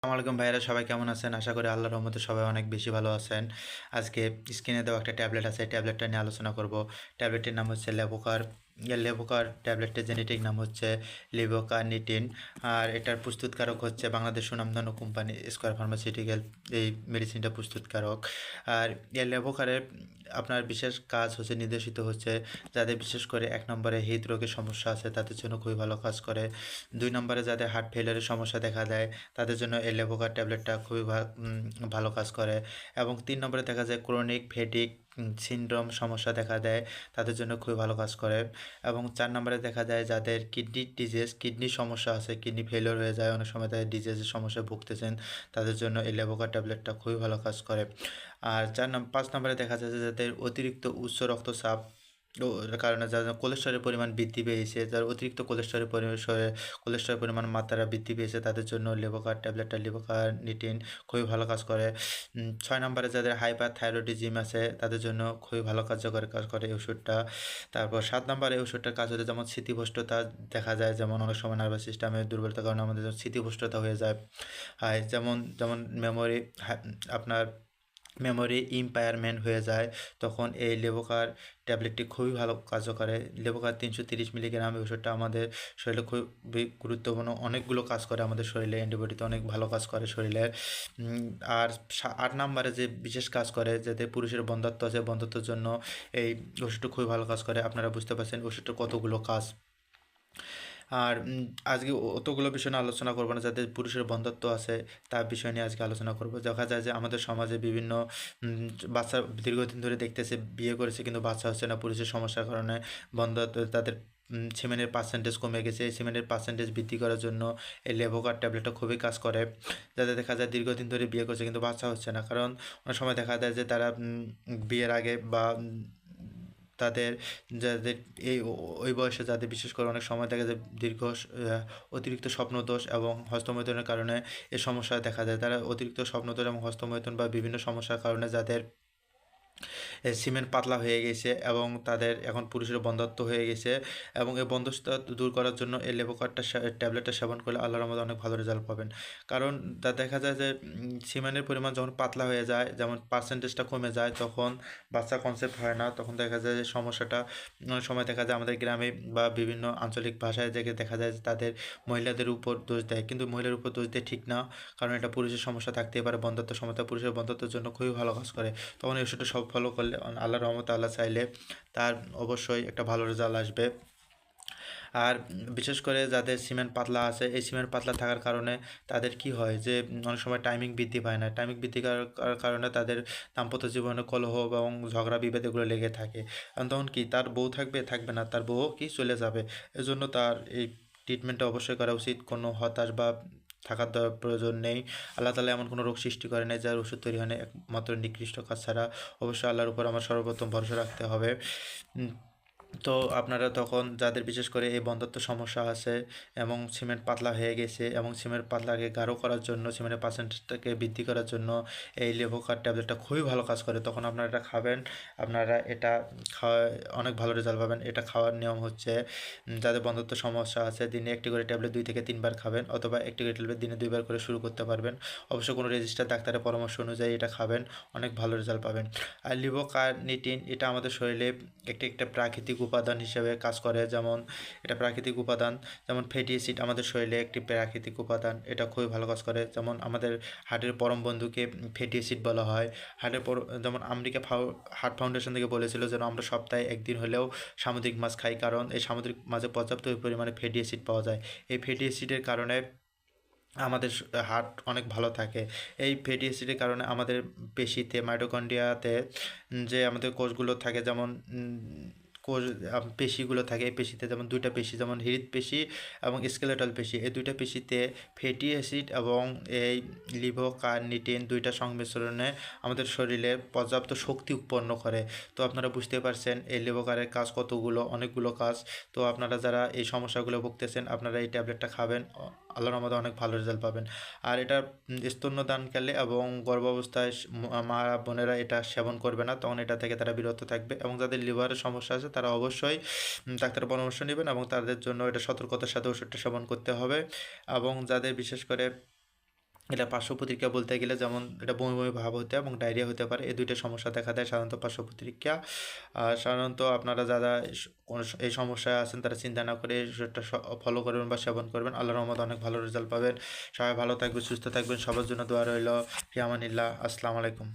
আসসালামু আলাইকুম ভাইয়েরা, সবাই কেমন আছেন? আশা করি আল্লাহর রহমতে সবাই অনেক বেশি ভালো আছেন। আজকে স্ক্রিনে দেওয়া একটা ট্যাবলেট আছে, এই ট্যাবলেটটা নিয়ে আলোচনা করব। ট্যাবলেটটির নাম হচ্ছে লেভোকার। লেভোকার ট্যাবলেটের জেনেটিক নাম হচ্ছে লিভোকার্নিটিন। আর এটার প্রস্তুতকারক হচ্ছে বাংলাদেশ সুনামধন্য কোম্পানি স্কয়ার ফার্মাসিউটিক্যাল, এই মেডিসিনটা প্রস্তুতকারক। আর এই লেভোকারের আপনার বিশেষ কাজ হচ্ছে, নির্দেশিত হচ্ছে যাদের বিশেষ করে 1 নম্বরে হৃদরোগের সমস্যা আছে তাদের জন্য খুবই ভালো কাজ করে। 2 নম্বরে যাদের হার্ট ফেলিয়ারের সমস্যা দেখা দেয় তাদের জন্য এই লেভোকার ট্যাবলেটটা খুবই ভালো কাজ করে। এবং 3 নম্বরে দেখা যায় ক্রনিক ফেটিক সিনড্রোম সমস্যা দেখা দেয় তাদের জন্য খুবই ভালো কাজ করে। এবং 4 নম্বরে দেখা যায় যাদের কিডনির সমস্যা আছে, কিডনি ফেলিওর হয়ে যায়, অনেক সময় তাদের ডিজিজের সমস্যায় ভুগতেছেন, তাদের জন্য এই লেভোকার ট্যাবলেটটা খুবই ভালো কাজ করে। আর 5 নম্বরে দেখা যায় যে যাদের অতিরিক্ত উচ্চ রক্তচাপ কারণে যাদের কোলেস্টেরলের পরিমাণ বৃদ্ধি পেয়েছে, যার অতিরিক্ত কোলেস্টেরলের পরিমাণ মাত্রা বৃদ্ধি পেয়েছে তাদের জন্য লেভোকার ট্যাবলেটটা লিভোকার্নিটিন খুবই ভালো কাজ করে। 6 নম্বরে যাদের হাইপার থাইরয়েডিজম আছে তাদের জন্য খুবই ভালো কাজ করে এই ওষুধটা। তারপর 7 নম্বরে এই ওষুধটার কাজ হচ্ছে যেমন স্মৃতিভ্রষ্টতা দেখা যায়, যেমন অনেক সময় নার্ভাস সিস্টেমের দুর্বলতার কারণে আমাদের স্মৃতিভ্রষ্টতা হয়ে যায়। হয় যেমন যেমন আপনার মেমোরি ইম্পায়ারমেন্ট হয়ে যায়, তখন এই লেভোকার ট্যাবলেটটি খুবই ভালো কার্য করে। লেভোকার 330 মিলিগ্রাম এই ওষুধটা আমাদের শরীরে খুবই গুরুত্বপূর্ণ, অনেকগুলো কাজ করে আমাদের শরীরে, অ্যান্টিবডিতে অনেক ভালো কাজ করে শরীরের। আর 8 নম্বরে যে বিশেষ কাজ করে, যাতে পুরুষের বন্ধ্যাত্ব আছে, বন্ধ্যাত্বের জন্য এই ওষুধটা খুবই ভালো কাজ করে। আপনারা বুঝতে পারছেন ওষুধটার কতগুলো কাজ। আর আজকে অতগুলো বিষয় নিয়ে আলোচনা করবো না, যাদের পুরুষের বন্ধ্যত্ব আছে তার বিষয় নিয়ে আজকে আলোচনা করব। দেখা যায় যে আমাদের সমাজে বিভিন্ন বাচ্চা দীর্ঘদিন ধরে দেখতেছে বিয়ে করেছে কিন্তু বাচ্চা হচ্ছে না, পুরুষের সমস্যার কারণে বন্ধ্যত্ব, তাদের সিমেনের পার্সেন্টেজ কমে গেছে। এই সিমেনের পার্সেন্টেজ বৃদ্ধি করার জন্য এই লেভোকার ট্যাবলেটটা খুবই কাজ করে। যাদের দেখা যায় দীর্ঘদিন ধরে বিয়ে করছে কিন্তু বাচ্চা হচ্ছে না, কারণ অনেক সময় দেখা যায় যে তারা বিয়ের আগে বা তাদের যাদের ওই বয়সে, যাদের বিশেষ করে অনেক সময় দেখা যায় অতিরিক্ত স্বপ্নদোষ এবং হস্তমৈথুনের কারণে এই সমস্যা দেখা যায়। তারা অতিরিক্ত স্বপ্নদোষ এবং হস্তমৈথুন বা বিভিন্ন সমস্যার কারণে যাদের সিমেন্ট পাতলা হয়ে গেছে এবং তাদের এখন পুরুষের বন্ধ্যত্ব হয়ে গেছে, এবং এই বন্ধ্যত্ব দূর করার জন্য এই লেভোকারটা ট্যাবলেটটা সেবন করলে আল্লাহর রহমতে অনেক ভালো রেজাল্ট পাবেন। কারণ তা দেখা যায় যে সিমেন্টের পরিমাণ যখন পাতলা হয়ে যায়, যেমন পার্সেন্টেজটা কমে যায়, তখন বাচ্চা কনসেপ্ট হয় না, তখন দেখা যায় যে সমস্যাটা অনেক সময় দেখা যায় আমাদের গ্রামে বা বিভিন্ন আঞ্চলিক ভাষায় থেকে দেখা যায় যে তাদের মহিলাদের উপর দোষ দেয়, কিন্তু মহিলার উপর দোষ দিয়ে ঠিক না, কারণ এটা পুরুষের সমস্যা থাকতেই পারে। বন্ধ্যত্ব সমস্যা পুরুষের বন্ধ্যত্বের জন্য খুবই ভালো কাজ করে। তখন এই ওষুধটা সব ফলো করলে আল্লাহর রহমতে আল্লাহ চাইলে তার অবশ্যই একটা ভালো রেজাল্ট আসবে। আর বিশেষ করে যাদের সিমেন্ট পাতলা আছে, এই সিমেন্ট পাতলা থাকার কারণে তাদের কি হয় যে অনেক সময় টাইমিং বৃদ্ধি পায় না, টাইমিং বৃদ্ধি করার কারণে তাদের দাম্পত্য জীবনে কলহ এবং ঝগড়া বিভেদ এগুলো লেগে থাকে। কারণ তখন কি তার বউ থাকবে থাকবে না, তার বউ কি চলে যাবে। এজন্য তার এই ট্রিটমেন্টটা অবশ্যই করা উচিত, কোনো হতাশ বা থাকার প্রয়োজন নেই। আল্লাহ তাআলা এমন কোনো রোগ সৃষ্টি করে নাই যার ওষুধ তৈরি হয় না একমাত্র নিকৃষ্ট কাজ ছাড়া। অবশ্যই আল্লাহর উপর আমার সর্বপ্রথম ভরসা রাখতে হবে। তো আপনারা তখন যাদের বিশেষ করে এই বন্ধ্যত্ব সমস্যা আছে এবং সিমেন্ট পাতলা হয়ে গেছে এবং সিমেন্ট পাতলাকে গাঢ় করার জন্য, সিমেন্টের পার্সেন্টেজটাকে বৃদ্ধি করার জন্য এই লেভোকার ট্যাবলেটটা খুবই ভালো কাজ করে, তখন আপনারা এটা খাবেন। আপনারা এটা খাওয়া অনেক ভালো রেজাল্ট পাবেন। এটা খাওয়ার নিয়ম হচ্ছে, যাদের বন্ধ্যত্ব সমস্যা আছে দিনে একটি করে ট্যাবলেট 2 থেকে 3 বার খাবেন, অথবা একটি করে ট্যাবলেট দিনে 2 বার করে শুরু করতে পারবেন। অবশ্যই কোনো রেজিস্টার ডাক্তারের পরামর্শ অনুযায়ী এটা খাবেন, অনেক ভালো রেজাল্ট পাবেন। আর লিভোকার্নিটিন এটা আমাদের শরীরে একটা প্রাকৃতিক উপাদান হিসেবে কাজ করে, যেমন এটা প্রাকৃতিক উপাদান, যেমন ফ্যাটি অ্যাসিড আমাদের শরীরে একটি প্রাকৃতিক উপাদান, এটা খুবই ভালো কাজ করে। যেমন আমাদের হার্টের পরম বন্ধুকে ফ্যাটি অ্যাসিড বলা হয়। যেমন হার্ট ফাউন্ডেশন থেকে বলেছিল যেন আমরা সপ্তাহে একদিন হলেও সামুদ্রিক মাছ খাই, কারণ এই সামুদ্রিক মাছে পর্যাপ্ত পরিমাণে ফ্যাটি অ্যাসিড পাওয়া যায়। এই ফ্যাটি অ্যাসিডের কারণে আমাদের হার্ট অনেক ভালো থাকে। এই ফ্যাটি অ্যাসিডের কারণে আমাদের পেশিতে, মাইটোকন্ড্রিয়াতে যে আমাদের কোষগুলো থাকে, যেমন কোষ পেশিগুলো থাকে, এই পেশিতে যেমন 2টা পেশি, যেমন হৃৎপেশি এবং স্কেলেটাল পেশি, এই 2টা পেশিতে ফ্যাটি অ্যাসিড এবং এই লিভোকার্নিটিন 2টা সংমিশ্রণে আমাদের শরীরে পর্যাপ্ত শক্তি উৎপন্ন করে। তো আপনারা বুঝতে পারছেন এই লিভোকারের কাজ কতগুলো, অনেকগুলো কাজ। তো আপনারা যারা এই সমস্যাগুলো ভুগতেছেন আপনারা এই ট্যাবলেটটা খাবেন, আল্লাহর রহমতে অনেক ভালো রেজাল্ট পাবেন। আর এটা স্তন্যদানকালে এবং গর্ভাবস্থায় মা বোনেরা এটা সেবন করবে না, তখন এটা থেকে তারা বিরত থাকবে। এবং যাদের লিভারের সমস্যা আছে তারা অবশ্যই ডাক্তারের পরামর্শ নেবেন, এবং তাদের জন্য এটা সতর্কতার সাথে ওষুধটা সেবন করতে হবে। এবং যাদের বিশেষ করে এটা পার্শ্ব প্রতিক্রিয়া বলতে গেলে যেমন এটা বমি বমি ভাব হতে এবং ডায়রিয়া হতে পারে, এই দুইটা সমস্যা দেখা দেয় সাধারণত পার্শ্ব প্রতিক্রিয়া। আর সাধারণত আপনারা যারা এই সমস্যায় আছেন তারা চিন্তা না করে সেটা ফলো করবেন বা সেবন করবেন, আল্লাহর রহমতে অনেক ভালো রেজাল্ট পাবেন। সবাই ভালো থাকবেন, সুস্থ থাকবেন, সবার জন্য দোয়া রইল। ফি আমানিল্লাহ। আসসালামু আলাইকুম।